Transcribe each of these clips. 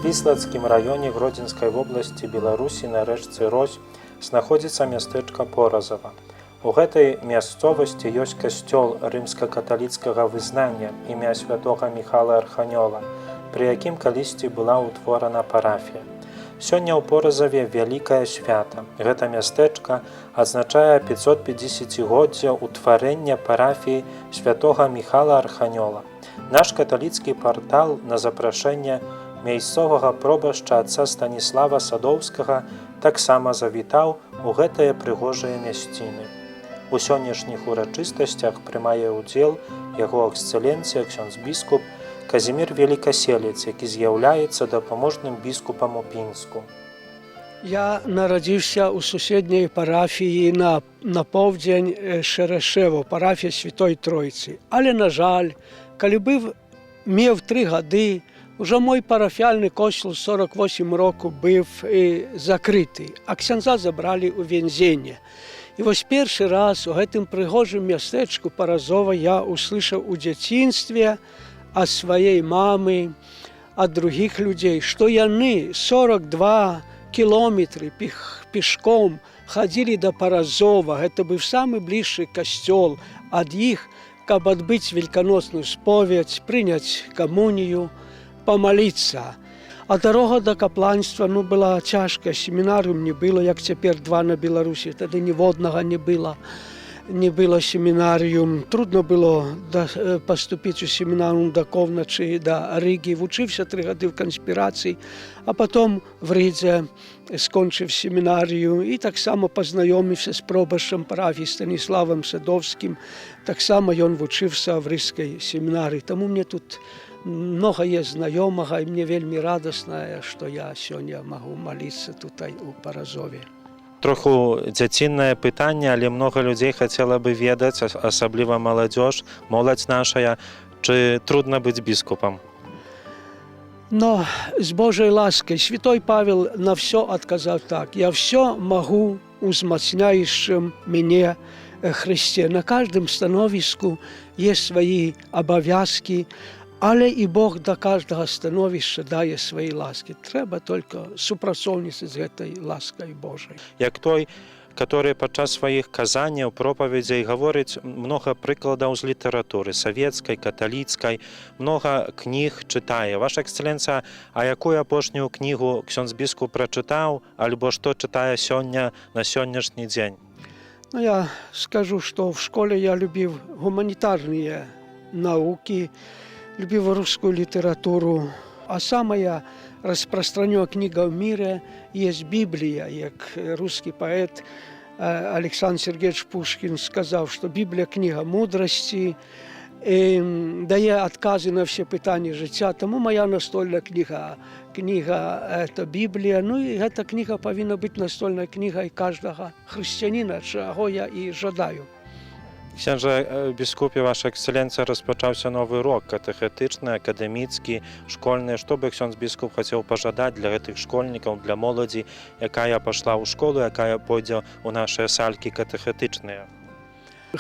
Сліслацкім раёне Гродзенскай вобласці Беларусі на рэчцы Рось знаходзіцца мястэчка Поразава. У гэтай мясцовасці ёсць касцёл рымска-каталіцкага вызнання імя святога Міхала Арханёла, пры якім калісьці была ўтворана парафія. Сёння ў Поразаве вялікае свята. Гэта мястэчка адзначае 550годдзя ўтварэння парафіі святога Міхала Арханёла. Наш каталіцкі партал на запрашэнне мясцовага пробашча отца Станіслава Садоўскага таксама завітаў у гэтыя прыгожыя мясціны. У сённяшніх урачыстасцях прымае ўдзел яго эксцэленцыя ксёндз-біскуп Казімір Велікаселец, які з'яўляецца дапаможным біскупам у Пінску. Я нарадзіўся ў суседняй парафіі на поўдзень Шерэшева, парафія Святой Тройцы. Але, на жаль, калі меў 3 гады, уже мой парафіяльны косцёл 48 року быў закрыты, а ксяндза забралі ў вензенне. І вось першы раз у гэтым прыгожым мястэчку Паразова я услышаў у дзяцінстве ад сваёй мамы, ад другіх людзей, што яны 42 кілометры пешком хадзілі да Паразова. Гэта быў самы бліжшы касцёл ад іх, каб адбыць великаносную споведь, прыняць камунію, памаліцца. А дарога да капланства была цяжкая, семінарыум не было, як цяпер 2 на Беларусі, тады ніводнага не было семінарыум. Трудно было паступіць у семінарыум да Ковначы, да Рыгі. Вучыўся 3 гады в канспірацыі, а потом в Рыдзе скончыў семінарыю і таксама пазнаёміўся з пробашчам парафіі Станіславам Садоўскім. Таксама ён вучыўся в Рыжскай семінарыі. Таму мне тут многа есть знаёмага, і мне вельмі радасна, што я сёння магу маліцца тутай у Паразове. Троху дзяціннае пытанне, але многа людзей хацела бы ведаць, асабліва маладзёж, моладзь нашая, чы трудна быць біскупам? Но з Божай ласкай святой Павел на всё адказаў так: «Я всё магу узмацняючым мяне Христе». На каждым становіску есть свае абавязкі, але і Бог да каждага становішча дае свае ласкі. Трэба толькі супрацоўніцтваць з гэтай ласкай Божай. Як той, который падчас сваіх казанняў, пропаведзей гаворыць многа прыкладаў з літаратуры савецкай, каталіцкай, многа кніг чытае. Ваша эксцэленцыя, а якую апошнюю кнігу ксёндз-біскуп прачытаў, альбо што чытае сёння на сённяшні дзень? Я скажу, што в школе я любіў гуманітарныя наукі, любіў рускую літаратуру, а самая распространёная книга в мире есть Библия, як русский поэт Александр Сергеевич Пушкин сказал, что Библия книга мудрости, дае отказы на все пытания життя. Тому моя настольная книга это Библия. Ну и эта книга повинна быть настольной книгой каждого христианина, чего я и жадаю. Księże biskupie, Wasza Ekscelencja, rozpoczął się nowy rok katechetyczny, akademicki, szkolny. Что бы ksiądz biskup chciał pożadać dla tych szkolników, dla młodzi, jaka poszła u szkoły, jaka pójdzie u nasze salki katechetyczne?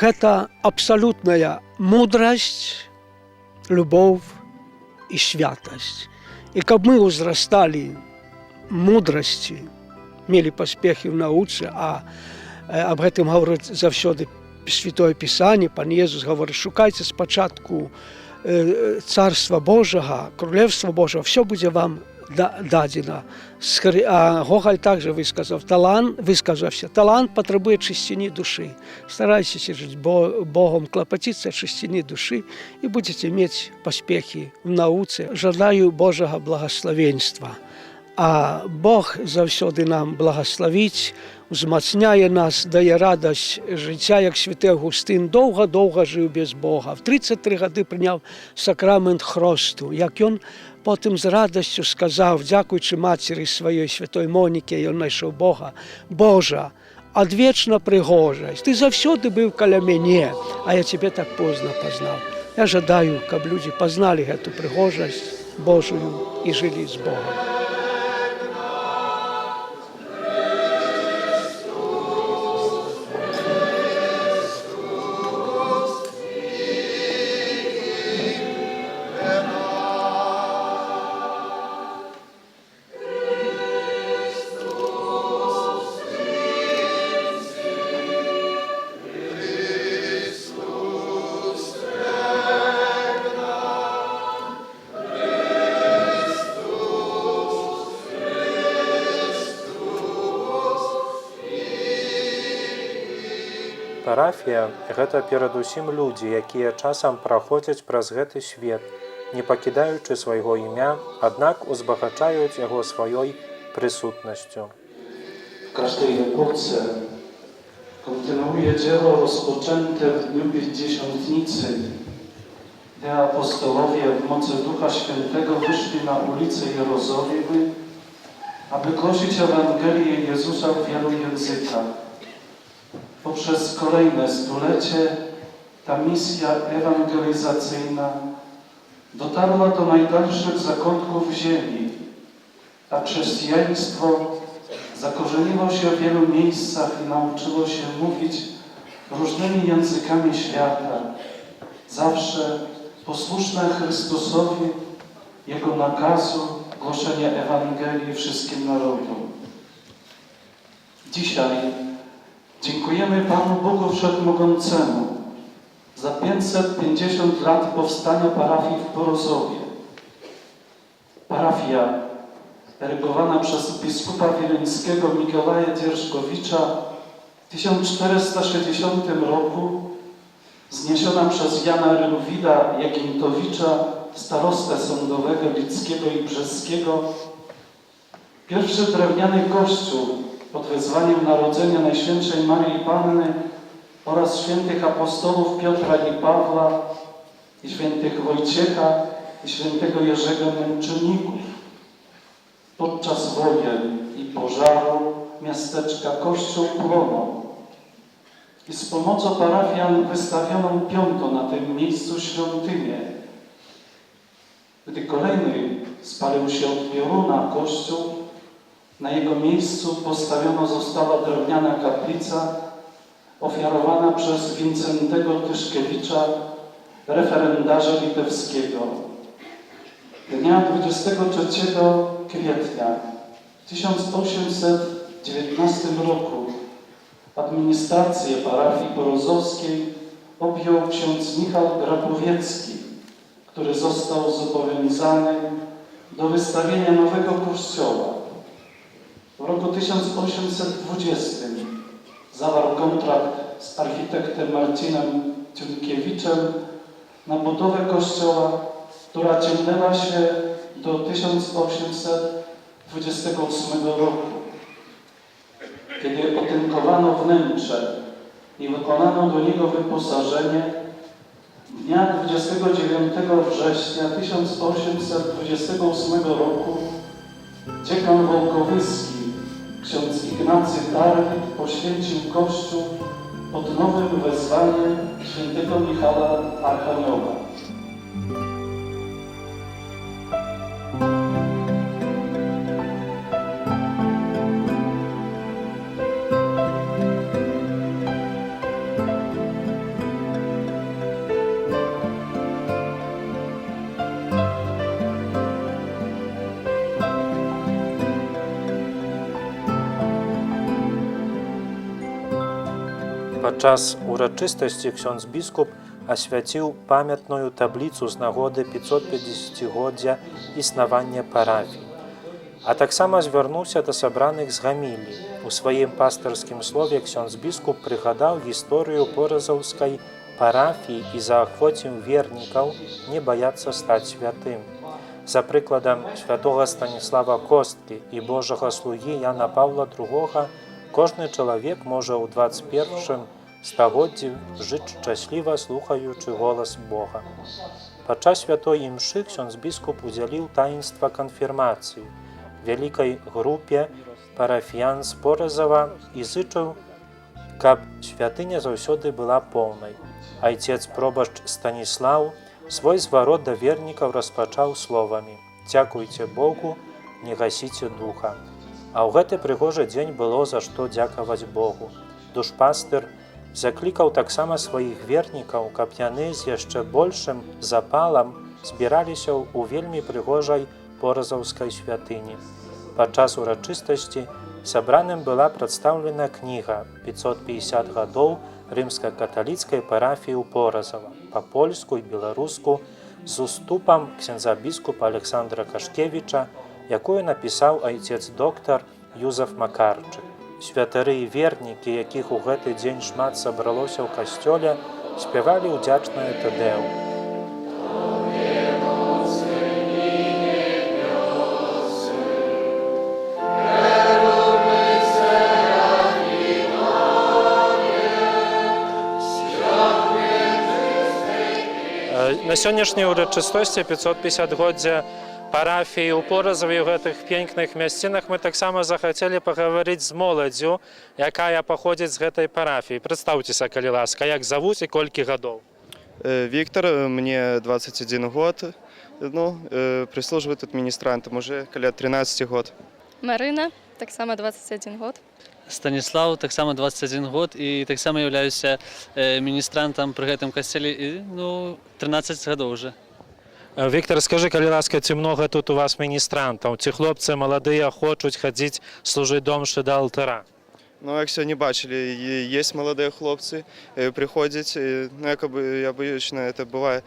Это абсолютная мудрость, любовь и святость. И как мы возрастали мудрости, имели поспехи в науце, а об этом говорит завсёды Святое Писание, Пан Єсус говорить: шукайте спочатку Царства Божого, Королевства Божого, все буде вам дадено. А Гоголь також висказався: талант потребує чистини души. Старайтесь жить Богом, клопотиться о чистине души, и будете иметь поспехи в науце. Жадаю Божого благословенства. А Бог завсёды нам благословить, узмацняє нас, дає радость життя, як святий Августин довго жив без Бога. В 33 роки прийняв сакрамент хресту. Як він потім з радістю сказав, дякуючи матері своєї, святої Моніки, він знайшов Бога: «Боже, одвічна пригожість, ти завсёди був каля мене, а я тебе так поздно познав». Я жадаю, щоб люди познали эту пригожість Божию і жили з Богом. Парафія – гэта перадусім людзі, якія часам праходзяць праз гэты свет, не пакідаючы свайго імя, аднак узбагачаюць яго сваёй прысутнасцю. W każdej epoce kontynuuje dzieło rozpoczęte w dniu Pięćdziesiątnicy, gdy apostołowie w mocy Ducha Świętego wyszli na ulice Jerozolimy, aby głosić Ewangelię Jezusa w wielu językach. Poprzez kolejne stulecie ta misja ewangelizacyjna dotarła do najdalszych zakątków ziemi, a chrześcijaństwo zakorzeniło się w wielu miejscach i nauczyło się mówić różnymi językami świata, zawsze posłuszne Chrystusowi, Jego nakazu głoszenia Ewangelii wszystkim narodom. Dzisiaj dziękujemy Panu Bogu Wszechmogącemu za 550 lat powstania parafii w Porozowie. Parafia erygowana przez biskupa wileńskiego Mikołaja Dzierżkowicza w 1460 roku, zniesiona przez Jana Rynowida Jagintowicza, starostę sądowego Lickiego i Brzeskiego, pierwszy drewniany kościół pod wezwaniem Narodzenia Najświętszej Maryi Panny oraz świętych apostołów Piotra i Pawła, i świętych Wojciecha i świętego Jerzego Męczenników. Podczas wojen i pożaru miasteczka kościół płonął i z pomocą parafian wystawiono piąto na tym miejscu świątynię. Gdy kolejny spalił się od pioruna kościół, na jego miejscu postawiona została drewniana kaplica ofiarowana przez Wincentego Tyszkiewicza, referendarza litewskiego. Dnia 23 kwietnia 1819 roku administrację parafii porozowskiej objął ksiądz Michał Grabowiecki, który został zobowiązany do wystawienia nowego kościoła. W roku 1820 zawarł kontrakt z architektem Marcinem Ciunkiewiczem na budowę kościoła, która ciągnęła się do 1828 roku. Kiedy otynkowano wnętrze i wykonano do niego wyposażenie, dnia 29 września 1828 roku dziekan wołkowyski, ksiądz Ignacy Tarlik, poświęcił kościół pod nowym wezwaniem świętego Michała Archanioła. Падчас урачыстасці ksiądz biskup асвяціў памятную табліцу з нагоды 550-годдзя існавання парафій, а таксама звярнуўся да сабраных з гамілій. У сваім пастырскім слове ksiądz biskup прыгадаў гісторыю поразаўскай парафіі і заахвоціў вернікаў не баяцца стаць святым. За прыкладам святога Станіслава Косткі і Божага слугі Яна Паўла II кожны чалавек можа ў 21 стагоддзі жыць шчасліва, слухаючы голас Бога. Падчас святой імшы ksiądz biskup удзяліў таінства канфірмацыі вялікай групе парафіян з Поразава і зычыў, каб святыня заўсёды была поўнай. Айцец пробашч Станіслаў свой зварот да вернікаў распачаў словамі: «Дзякуйце Богу, не гасіце духа». А ў гэты прыгожы дзень было за што дзякаваць Богу. Душпастыр заклікаў таксама сваіх вернікаў, каб яны з яшчэ большым запалам збіраліся ў вельмі прыгожай поразаўскай святыні. Падчас урачыстасці сабраным была прадстаўлена кніга «550 гадоў рымска-каталіцкай парафіі ў Поразава» па-польску і беларуску з уступам ксяндза біскупа Александра Кашкевіча, якую напісаў айцец доктар Юзеф Макарчык. Святары і вернікі, якіх у гэты дзень шмат сабралося ў касцёле, спявалі ўдзячнае тэдэум. На сённяшняй урачыстосці 550-годдзя парафіі ў Поразаве ў гэтых пенькных мясцінах мы таксама захацелі пагаварыць з моладдзю, якая паходзіць з гэтай парафіі. Прадстаўцеся, калі ласка, як завуць і колькі гадоў? Виктор, мне 21 год, прислуживаю администрантом уже каля 13 год. Марина, таксама 21 год. Станіслав, таксама 21 год і таксама являюся міністрантам пры гэтым касцеле і 13 гадоў уже. Віктор, скажы, калі ласка, ці многа тут у вас міністрантаў? Ці хлопцы маладыя хочуць хадзіць служыць домшы да алтара? Як сьогодні бачили, есть молодые хлопцы, приходят, як обычно это бывает,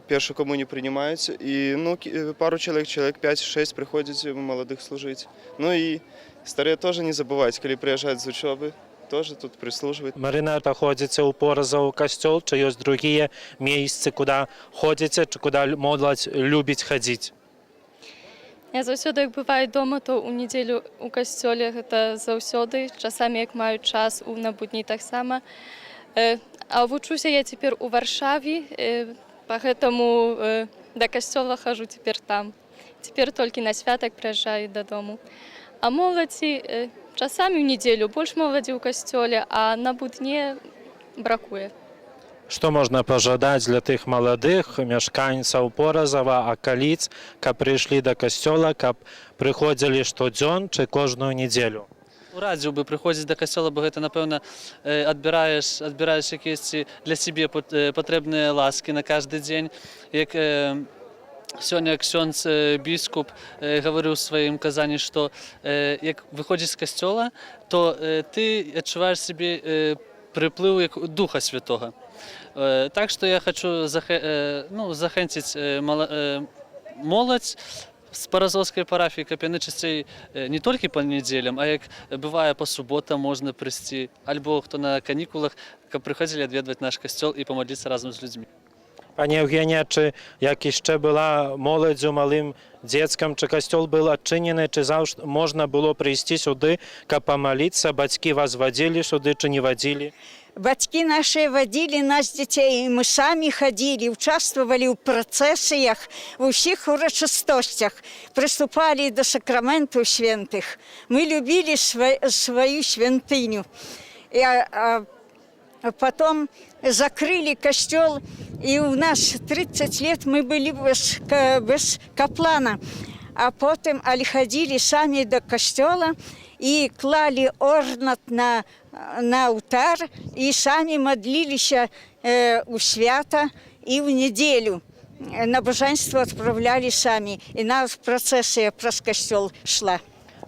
первую коммунию принимают, и пару человек 5-6 приходят молодых служить. И старые тоже не забывать, когда приезжают с учебы, тоже тут прислуживают. Марина, ходите у Пораза у костел, чи есть другие места, куда ходите, чи куда молодь любит ходить? Я заўсёды, як бываю дома, то ў нядзелю ў касцёле гэта заўсёды, часамі як маю час, на будні таксама. А вучуся я цяпер у Варшаве, пагэтаму да касцёла хожу цяпер там. Цяпер толькі на святак прыязджаю дадому. А моладзі часамі ў нядзелю больш моладзі ў касцёле, а на будні бракуе. Што можна пажадаць для тых маладых мяшканцаў Поразава, акаліц, каб прыйшлі да касцёла, каб прыходзілі штодзён ці кожную нядзелю? Радзіў бы прыходзіць да касцёла, бо гэта, напэўна, адбіраеш якісь для сябе патрэбныя ласкі на кожны дзень. Як сёння ксёндз біскуп гаварыў у сваім казанні, што як выходзіць з касцёла, то ты адчуваеш сябе прыплыў як Духа Святога. Так што я хочу захэнціць моладзь з паразоўскай парафіі, каб яны часцей не толькі па нядзелям, а як бывае па суботам можна прыйсці, альбо хто на канікулах, каб прыходзілі адведваць наш касцёл і памаліцца разам з людзьмі. Пані Евгенія, чи як яшчэ была моладзю, малым дзецкам, чи касцёл быў адчынены, чи заўжды можна было прыйсці сюды, каб памаліцца, бацькі вас вадзілі сюды, чи не вадзілі? Бацькі наши водили нас, детей, мы сами ходили, участвовали в процессиях, в всех урочистостях, приступали до сакраментов святых. Мы любили свою святыню. Потом закрыли костел, и у нас 30 лет мы были без каплана. А потом ходили сами до костела и клали орнат на алтарь, и сами молились у свята и в неделю. Набоженство отправляли сами, и нас процессия праз костел шла.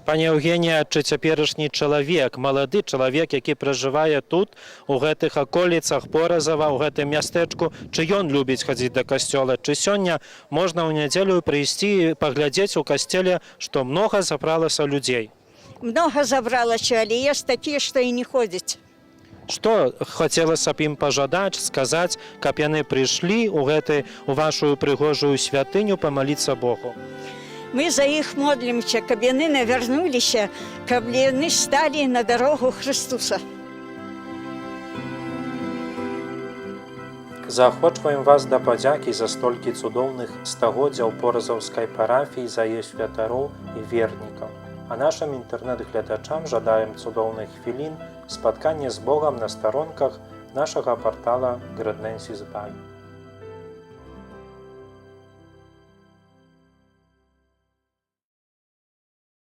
Пані Евгенія, чи цяперашні чалавек, малады чалавек, які пражывае тут, у гэтых аколіцах Поразава, у гэтым мястэчку, чи ён любіць хадзіць да касцёла, чи сёння можна ў нядзелю прыйсці і паглядзець у касцеле, што многа забралася людзей? Много забралася, але есть такие, что и не ходят. Што хацелася б ім пажадаць, сказаць, каб яны прыйшлі у вашу прыгожую святыню памаліцца Богу? Мы за іх модлімся, каб яны навярнуліся, каб яны сталі на дарогу Христуса. Заахвочваем вас да падзякі за столькі цудоўных стагоддзяў Поразаўскай парафіі, за яе святароў і вернікаў. А нашым інтэрнэт-гледачам жадаем цудоўных хвілін спаткання з Богам на старонках нашага партала Gradnensis By.